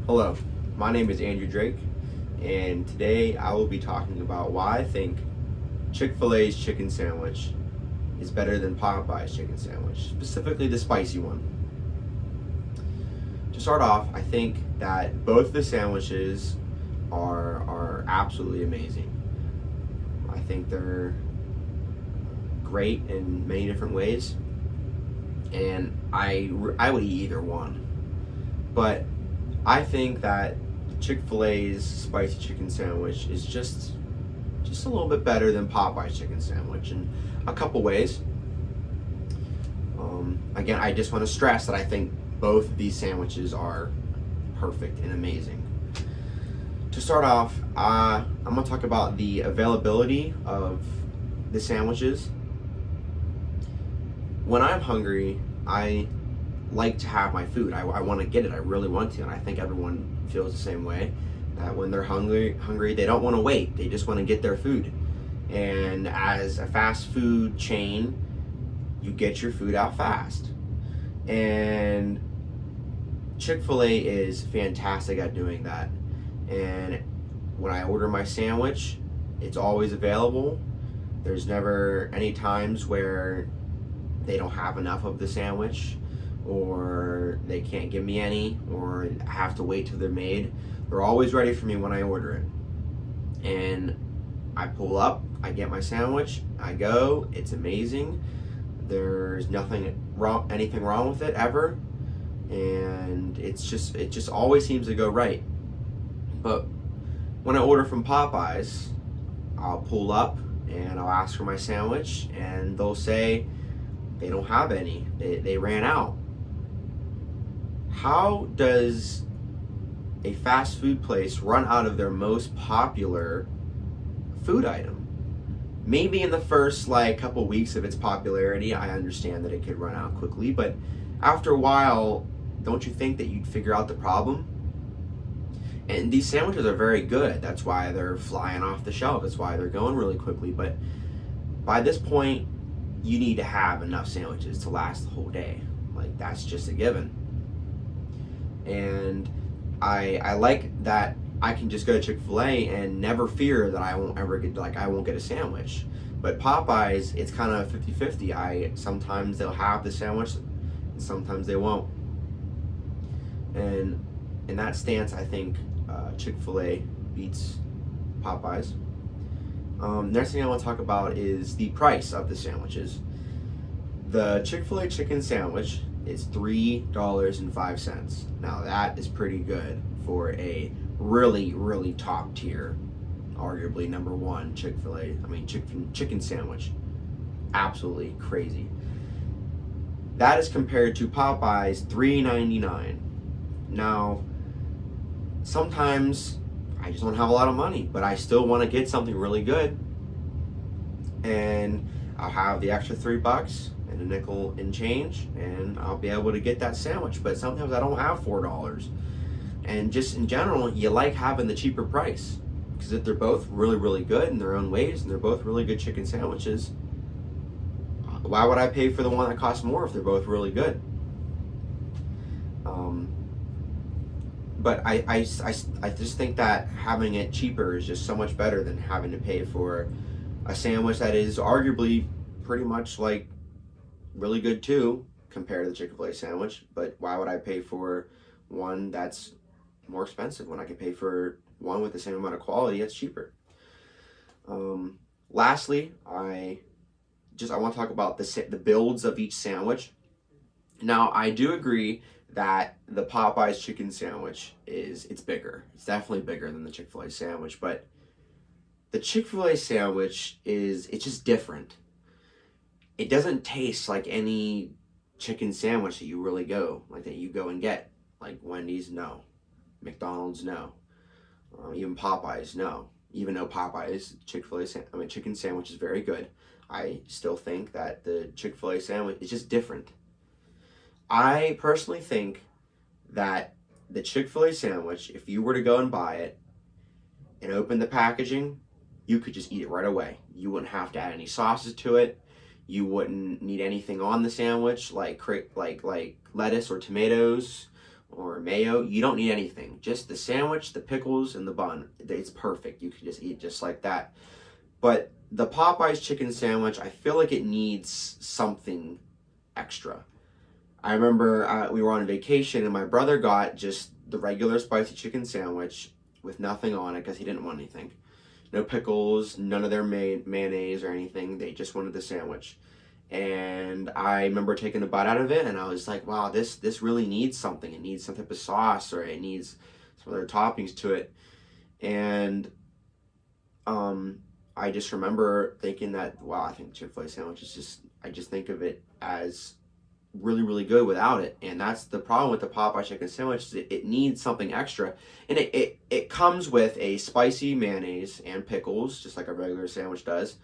Hello, my name is Andrew Drake, and today I will be talking about why I think Chick-fil-A's chicken sandwich is better than Popeye's chicken sandwich, specifically the spicy one. To start off, I think that both the sandwiches are absolutely amazing. I think they're great in many different ways, and I would eat either one. But I think that Chick-fil-A's spicy chicken sandwich is just a little bit better than Popeye's chicken sandwich in a couple ways. Again, I just want to stress that I think both of these sandwiches are perfect and amazing. To start off, I'm going to talk about the availability of the sandwiches. When I'm hungry, I like to have my food. I want to get it. I really want to, and I think everyone feels the same way. That when they're hungry, they don't want to wait. They just want to get their food. And as a fast food chain, you get your food out fast. And Chick-fil-A is fantastic at doing that. And when I order my sandwich, it's always available. There's never any times where they don't have enough of the sandwich, or they can't give me any, or I have to wait till they're made. They're always ready for me when I order it. And I pull up, I get my sandwich, I go, it's amazing. There's anything wrong with it ever. And it just always seems to go right. But when I order from Popeyes, I'll pull up and I'll ask for my sandwich, and they'll say they don't have any. They ran out. How does a fast food place run out of their most popular food item? Maybe in the first couple weeks of its popularity, I understand that it could run out quickly, but after a while, don't you think that you'd figure out the problem? And these sandwiches are very good. That's why they're flying off the shelf. That's why they're going really quickly. But by this point, you need to have enough sandwiches to last the whole day. That's just a given. And I like that I can just go to Chick-fil-A and never fear that I won't get a sandwich. But Popeyes, it's kind of 50-50. Sometimes they'll have the sandwich, and sometimes they won't. And in that stance, I think Chick-fil-A beats Popeyes. Next thing I want to talk about is the price of the sandwiches. The Chick-fil-A chicken sandwich is $3.05. Now that is pretty good for a really, really top tier, arguably number one chicken sandwich. Absolutely crazy. That is compared to Popeye's $3.99. Now, sometimes I just don't have a lot of money, but I still want to get something really good. And I'll have the extra $3 and a nickel and change, and I'll be able to get that sandwich. But sometimes I don't have $4. And just in general, you like having the cheaper price, because if they're both really, really good in their own ways, and they're both really good chicken sandwiches, why would I pay for the one that costs more if they're both really good? But I just think that having it cheaper is just so much better than having to pay for a sandwich that is arguably pretty much really good too, compared to the Chick-fil-A sandwich. But why would I pay for one that's more expensive when I could pay for one with the same amount of quality that's cheaper? Lastly, I want to talk about the builds of each sandwich. Now, I do agree that the Popeyes chicken sandwich it's bigger. It's definitely bigger than the Chick-fil-A sandwich, but the Chick-fil-A sandwich it's just different. It doesn't taste like any chicken sandwich that you really go and get. Like Wendy's, no. McDonald's, no. Even Popeyes, no. Even though Popeyes chicken sandwich is very good, I still think that the Chick-fil-A sandwich is just different. I personally think that the Chick-fil-A sandwich, if you were to go and buy it and open the packaging, you could just eat it right away. You wouldn't have to add any sauces to it. You wouldn't need anything on the sandwich like lettuce or tomatoes or mayo. You don't need anything. Just the sandwich, the pickles, and the bun. It's perfect. You can just eat just like that. But the Popeyes chicken sandwich, I feel like it needs something extra. I remember we were on vacation and my brother got just the regular spicy chicken sandwich with nothing on it because he didn't want anything. No pickles, none of their mayonnaise or anything. They just wanted the sandwich. And I remember taking a bite out of it and I was like, wow, this really needs something. It needs some type of sauce, or it needs some other toppings to it. And I just remember thinking that, wow, I think Chick-fil-A sandwich is just, I just think of it as really, really good without it. And that's the problem with the Popeye chicken sandwich, is it needs something extra. And it comes with a spicy mayonnaise and pickles, just like a regular sandwich does.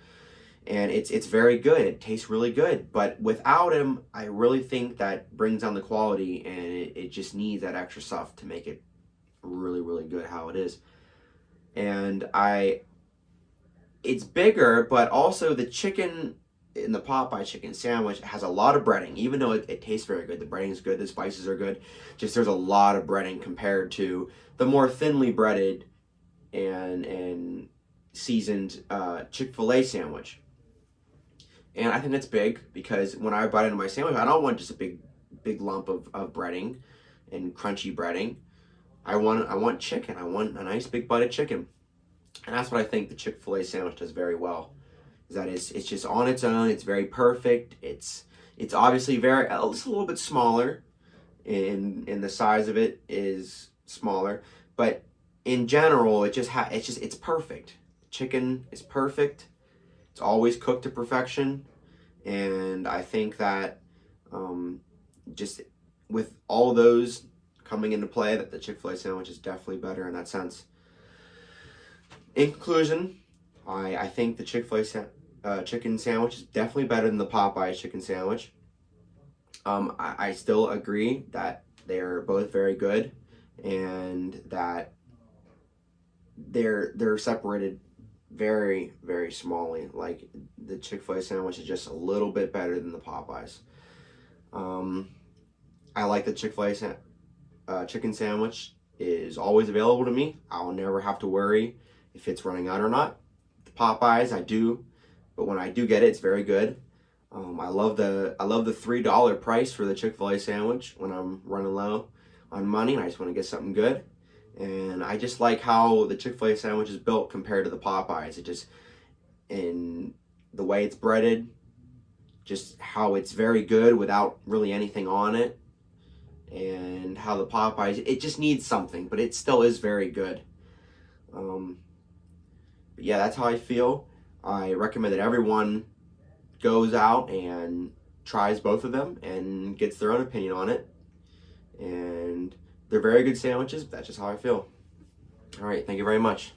And it's very good. It tastes really good. But without them, I really think that brings down the quality, and it just needs that extra stuff to make it really, really good how it is. And it's bigger, but also the chicken in the Popeye chicken sandwich has a lot of breading. Even though it tastes very good, the breading is good, the spices are good, just there's a lot of breading compared to the more thinly breaded and seasoned Chick-fil-A sandwich. And I think that's big, because when I bite into my sandwich, I don't want just a big lump of breading and crunchy breading. I want chicken. I want a nice big bite of chicken. And that's what I think the Chick-fil-A sandwich does very well. Is that it's just on its own. It's very perfect. It's obviously just a little bit smaller, in the size of it is smaller, but in general it's perfect. Chicken is perfect. It's always cooked to perfection, and I think that just with all those coming into play, that the Chick-fil-A sandwich is definitely better in that sense. In conclusion, I think the Chick-fil-A chicken sandwich is definitely better than the Popeye chicken sandwich. I still agree that they're both very good, and that they're separated very, very smallly. Like, the Chick-fil-A sandwich is just a little bit better than the Popeyes. I like the Chick-fil-A chicken sandwich is always available to me. I'll never have to worry if it's running out or not. The Popeyes, I do, but when I do get it, it's very good. I love the $3 price for the Chick-fil-A sandwich when I'm running low on money and I just want to get something good. And I just like how the Chick-fil-A sandwich is built compared to the Popeyes. It just, in the way it's breaded, just how it's very good without really anything on it, and how the Popeyes, it just needs something, but it still is very good. But yeah, that's how I feel. I recommend that everyone goes out and tries both of them and gets their own opinion on it. And they're very good sandwiches, but that's just how I feel. All right, thank you very much.